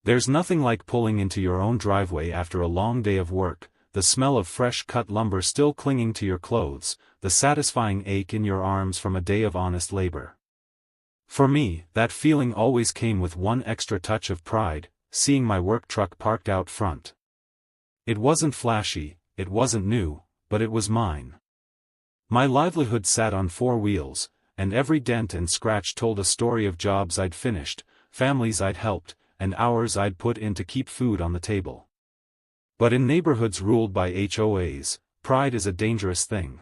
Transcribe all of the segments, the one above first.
There's nothing like pulling into your own driveway after a long day of work, the smell of fresh cut lumber still clinging to your clothes, the satisfying ache in your arms from a day of honest labor. For me, that feeling always came with one extra touch of pride, seeing my work truck parked out front. It wasn't flashy, it wasn't new, but it was mine. My livelihood sat on four wheels, and every dent and scratch told a story of jobs I'd finished, families I'd helped, and hours I'd put in to keep food on the table. But in neighborhoods ruled by HOAs, pride is a dangerous thing.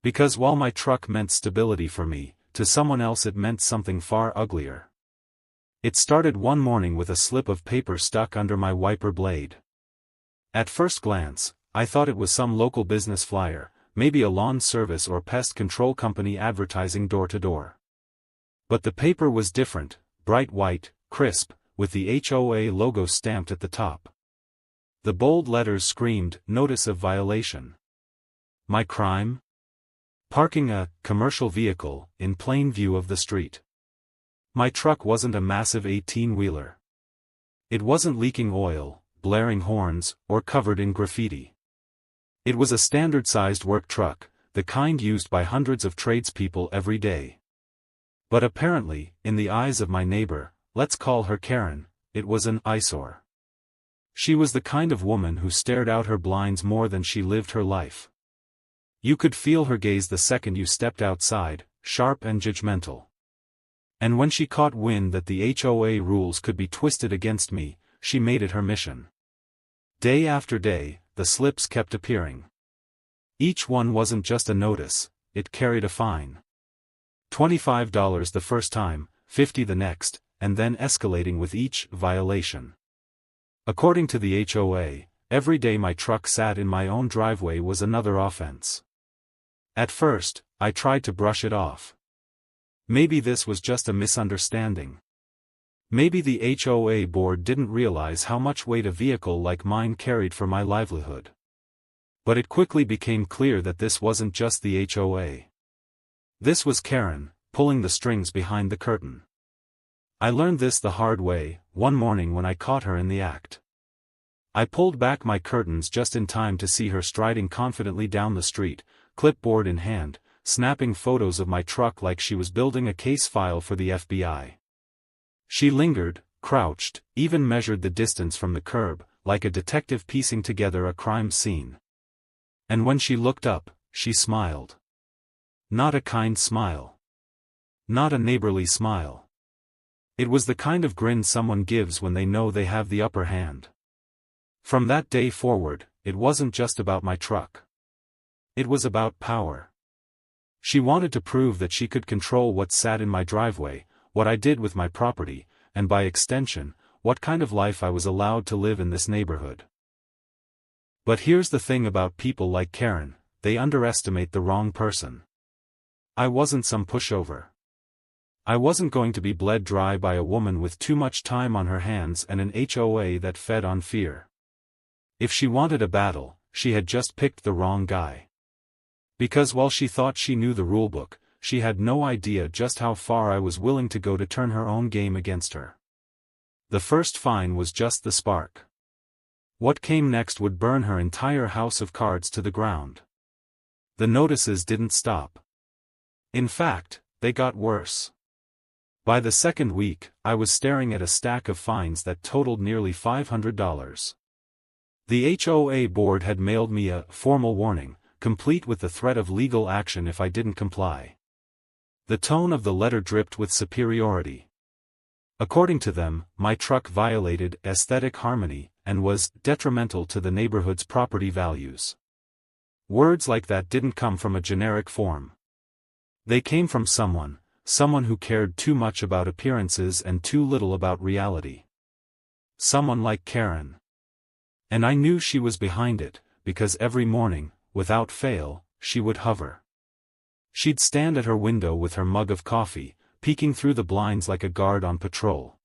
Because while my truck meant stability for me, to someone else it meant something far uglier. It started one morning with a slip of paper stuck under my wiper blade. At first glance, I thought it was some local business flyer, maybe a lawn service or pest control company advertising door to door. But the paper was different, bright white, crisp, with the HOA logo stamped at the top. The bold letters screamed, "Notice of violation." My crime? Parking a commercial vehicle in plain view of the street. My truck wasn't a massive 18-wheeler. It wasn't leaking oil, blaring horns, or covered in graffiti. It was a standard-sized work truck, the kind used by hundreds of tradespeople every day. But apparently, in the eyes of my neighbor, let's call her Karen, it was an eyesore. She was the kind of woman who stared out her blinds more than she lived her life. You could feel her gaze the second you stepped outside, sharp and judgmental. And when she caught wind that the HOA rules could be twisted against me, she made it her mission. Day after day, the slips kept appearing. Each one wasn't just a notice, it carried a fine. $25 the first time, $50 the next, and then escalating with each violation. According to the HOA, every day my truck sat in my own driveway was another offense. At first, I tried to brush it off. Maybe this was just a misunderstanding. Maybe the HOA board didn't realize how much weight a vehicle like mine carried for my livelihood. But it quickly became clear that this wasn't just the HOA. This was Karen, pulling the strings behind the curtain. I learned this the hard way, one morning when I caught her in the act. I pulled back my curtains just in time to see her striding confidently down the street, clipboard in hand, snapping photos of my truck like she was building a case file for the FBI. She lingered, crouched, even measured the distance from the curb, like a detective piecing together a crime scene. And when she looked up, she smiled. Not a kind smile. Not a neighborly smile. It was the kind of grin someone gives when they know they have the upper hand. From that day forward, it wasn't just about my truck. It was about power. She wanted to prove that she could control what sat in my driveway, what I did with my property, and by extension, what kind of life I was allowed to live in this neighborhood. But here's the thing about people like Karen, they underestimate the wrong person. I wasn't some pushover. I wasn't going to be bled dry by a woman with too much time on her hands and an HOA that fed on fear. If she wanted a battle, she had just picked the wrong guy. Because while she thought she knew the rulebook, she had no idea just how far I was willing to go to turn her own game against her. The first fine was just the spark. What came next would burn her entire house of cards to the ground. The notices didn't stop. In fact, they got worse. By the second week, I was staring at a stack of fines that totaled nearly $500. The HOA board had mailed me a formal warning, complete with the threat of legal action if I didn't comply. The tone of the letter dripped with superiority. According to them, my truck violated aesthetic harmony and was detrimental to the neighborhood's property values. Words like that didn't come from a generic form. They came from someone who cared too much about appearances and too little about reality. Someone like Karen. And I knew she was behind it, because every morning, without fail, she would hover. She'd stand at her window with her mug of coffee, peeking through the blinds like a guard on patrol.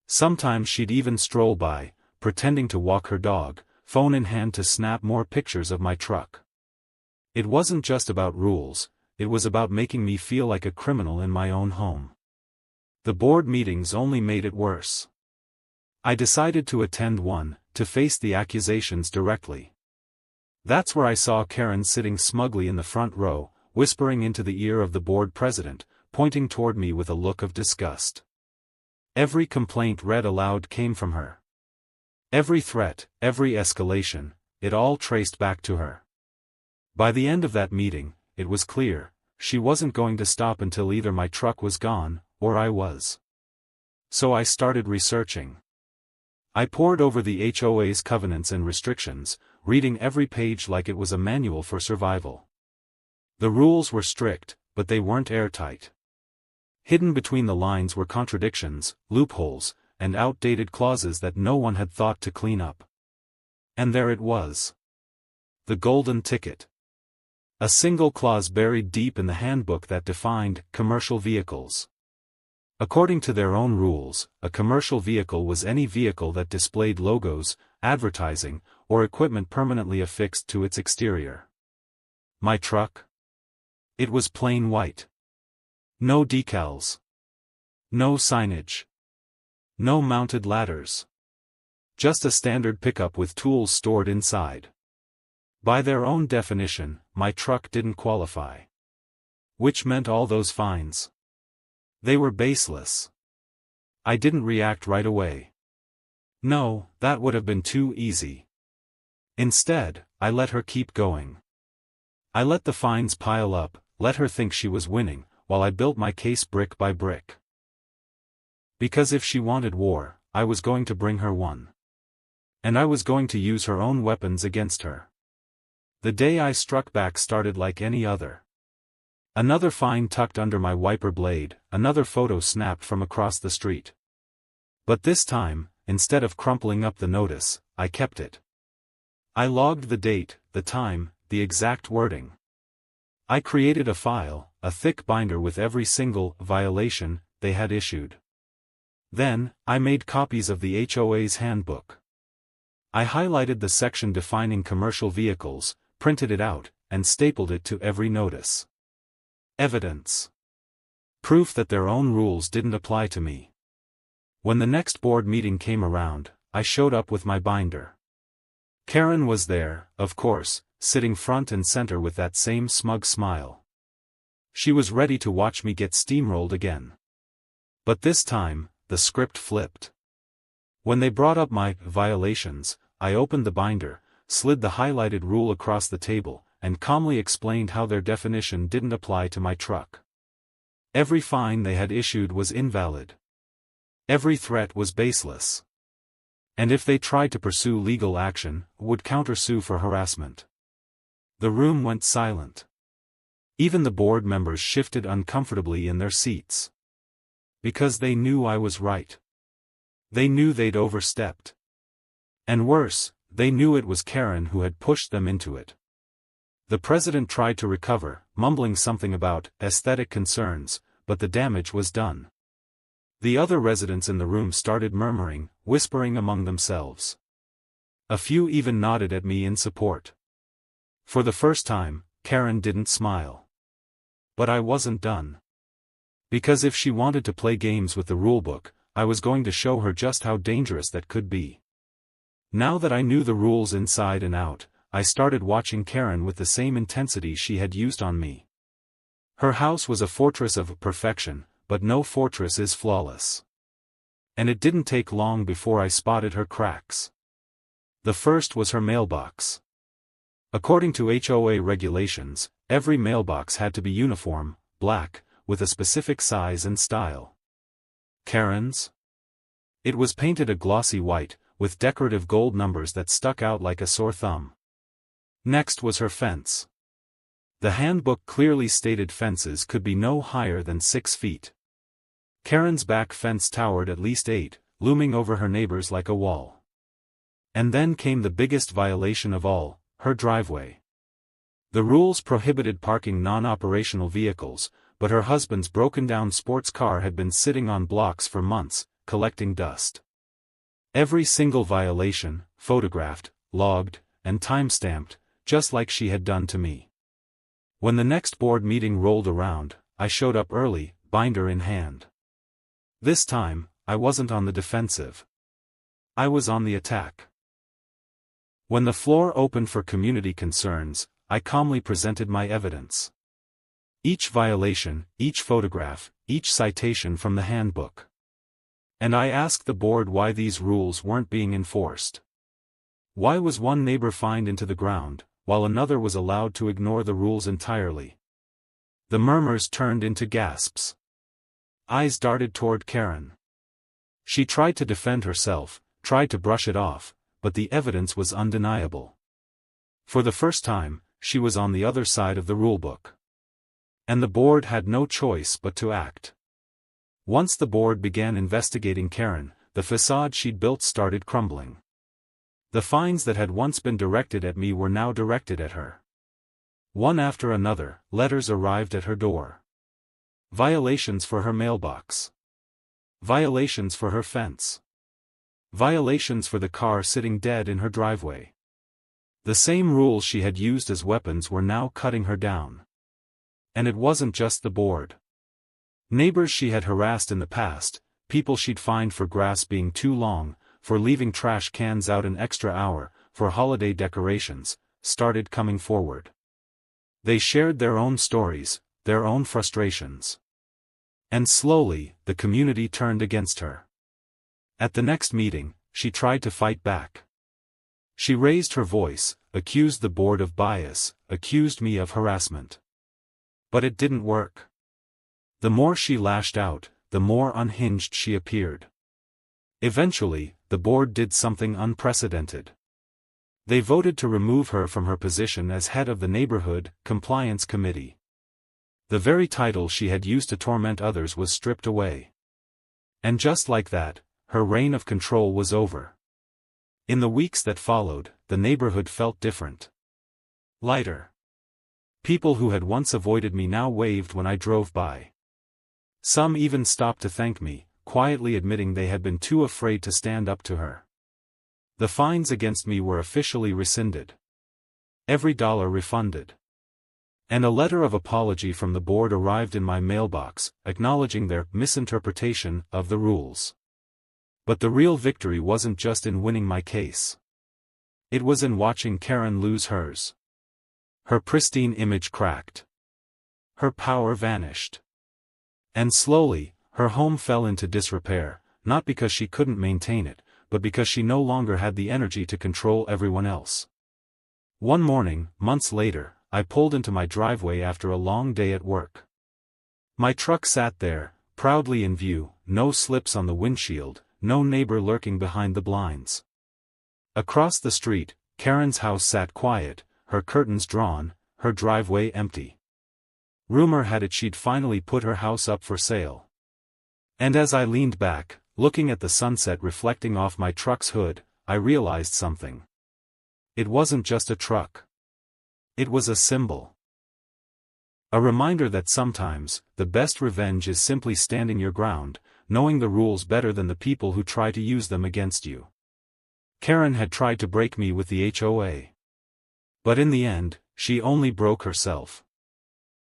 Sometimes she'd even stroll by, pretending to walk her dog, phone in hand to snap more pictures of my truck. It wasn't just about rules, it was about making me feel like a criminal in my own home. The board meetings only made it worse. I decided to attend one, to face the accusations directly. That's where I saw Karen sitting smugly in the front row, whispering into the ear of the board president, pointing toward me with a look of disgust. Every complaint read aloud came from her. Every threat, every escalation, it all traced back to her. By the end of that meeting, it was clear, she wasn't going to stop until either my truck was gone, or I was. So I started researching. I pored over the HOA's covenants and restrictions, reading every page like it was a manual for survival. The rules were strict, but they weren't airtight. Hidden between the lines were contradictions, loopholes, and outdated clauses that no one had thought to clean up. And there it was. The golden ticket. A single clause buried deep in the handbook that defined commercial vehicles. According to their own rules, a commercial vehicle was any vehicle that displayed logos, advertising, or equipment permanently affixed to its exterior. My truck? It was plain white. No decals. No signage. No mounted ladders. Just a standard pickup with tools stored inside. By their own definition, my truck didn't qualify. Which meant all those fines. They were baseless. I didn't react right away. No, that would have been too easy. Instead, I let her keep going. I let the fines pile up, let her think she was winning, while I built my case brick by brick. Because if she wanted war, I was going to bring her one. And I was going to use her own weapons against her. The day I struck back started like any other. Another fine tucked under my wiper blade, another photo snapped from across the street. But this time, instead of crumpling up the notice, I kept it. I logged the date, the time, the exact wording. I created a file, a thick binder with every single violation they had issued. Then, I made copies of the HOA's handbook. I highlighted the section defining commercial vehicles, printed it out, and stapled it to every notice. Evidence. Proof that their own rules didn't apply to me. When the next board meeting came around, I showed up with my binder. Karen was there, of course, sitting front and center with that same smug smile. She was ready to watch me get steamrolled again. But this time, the script flipped. When they brought up my violations, I opened the binder, slid the highlighted rule across the table, and calmly explained how their definition didn't apply to my truck. Every fine they had issued was invalid. Every threat was baseless. And if they tried to pursue legal action, would countersue for harassment. The room went silent. Even the board members shifted uncomfortably in their seats. Because they knew I was right. They knew they'd overstepped. And worse, they knew it was Karen who had pushed them into it. The president tried to recover, mumbling something about aesthetic concerns, but the damage was done. The other residents in the room started murmuring, whispering among themselves. A few even nodded at me in support. For the first time, Karen didn't smile. But I wasn't done. Because if she wanted to play games with the rulebook, I was going to show her just how dangerous that could be. Now that I knew the rules inside and out, I started watching Karen with the same intensity she had used on me. Her house was a fortress of perfection, but no fortress is flawless. And it didn't take long before I spotted her cracks. The first was her mailbox. According to HOA regulations, every mailbox had to be uniform, black, with a specific size and style. Karen's? It was painted a glossy white, with decorative gold numbers that stuck out like a sore thumb. Next was her fence. The handbook clearly stated fences could be no higher than 6 feet. Karen's back fence towered at least 8, looming over her neighbors like a wall. And then came the biggest violation of all, her driveway. The rules prohibited parking non-operational vehicles, but her husband's broken-down sports car had been sitting on blocks for months, collecting dust. Every single violation, photographed, logged, and time-stamped, just like she had done to me. When the next board meeting rolled around, I showed up early, binder in hand. This time, I wasn't on the defensive. I was on the attack. When the floor opened for community concerns, I calmly presented my evidence. Each violation, each photograph, each citation from the handbook. And I asked the board why these rules weren't being enforced. Why was one neighbor fined into the ground, while another was allowed to ignore the rules entirely? The murmurs turned into gasps. Eyes darted toward Karen. She tried to defend herself, tried to brush it off, but the evidence was undeniable. For the first time, she was on the other side of the rulebook. And the board had no choice but to act. Once the board began investigating Karen, the facade she'd built started crumbling. The fines that had once been directed at me were now directed at her. One after another, letters arrived at her door. Violations for her mailbox. Violations for her fence. Violations for the car sitting dead in her driveway. The same rules she had used as weapons were now cutting her down. And it wasn't just the board. Neighbors she had harassed in the past, people she'd fined for grass being too long, for leaving trash cans out an extra hour, for holiday decorations, started coming forward. They shared their own stories, their own frustrations. And slowly, the community turned against her. At the next meeting, she tried to fight back. She raised her voice, accused the board of bias, accused me of harassment. But it didn't work. The more she lashed out, the more unhinged she appeared. Eventually, the board did something unprecedented. They voted to remove her from her position as head of the Neighborhood Compliance Committee. The very title she had used to torment others was stripped away. And just like that, her reign of control was over. In the weeks that followed, the neighborhood felt different. Lighter. People who had once avoided me now waved when I drove by. Some even stopped to thank me, quietly admitting they had been too afraid to stand up to her. The fines against me were officially rescinded. Every dollar refunded. And a letter of apology from the board arrived in my mailbox, acknowledging their misinterpretation of the rules. But the real victory wasn't just in winning my case. It was in watching Karen lose hers. Her pristine image cracked. Her power vanished. And slowly, her home fell into disrepair, not because she couldn't maintain it, but because she no longer had the energy to control everyone else. One morning, months later, I pulled into my driveway after a long day at work. My truck sat there, proudly in view, no slips on the windshield, no neighbor lurking behind the blinds. Across the street, Karen's house sat quiet, her curtains drawn, her driveway empty. Rumor had it she'd finally put her house up for sale. And as I leaned back, looking at the sunset reflecting off my truck's hood, I realized something. It wasn't just a truck. It was a symbol. A reminder that sometimes, the best revenge is simply standing your ground, knowing the rules better than the people who try to use them against you. Karen had tried to break me with the HOA. But in the end, she only broke herself.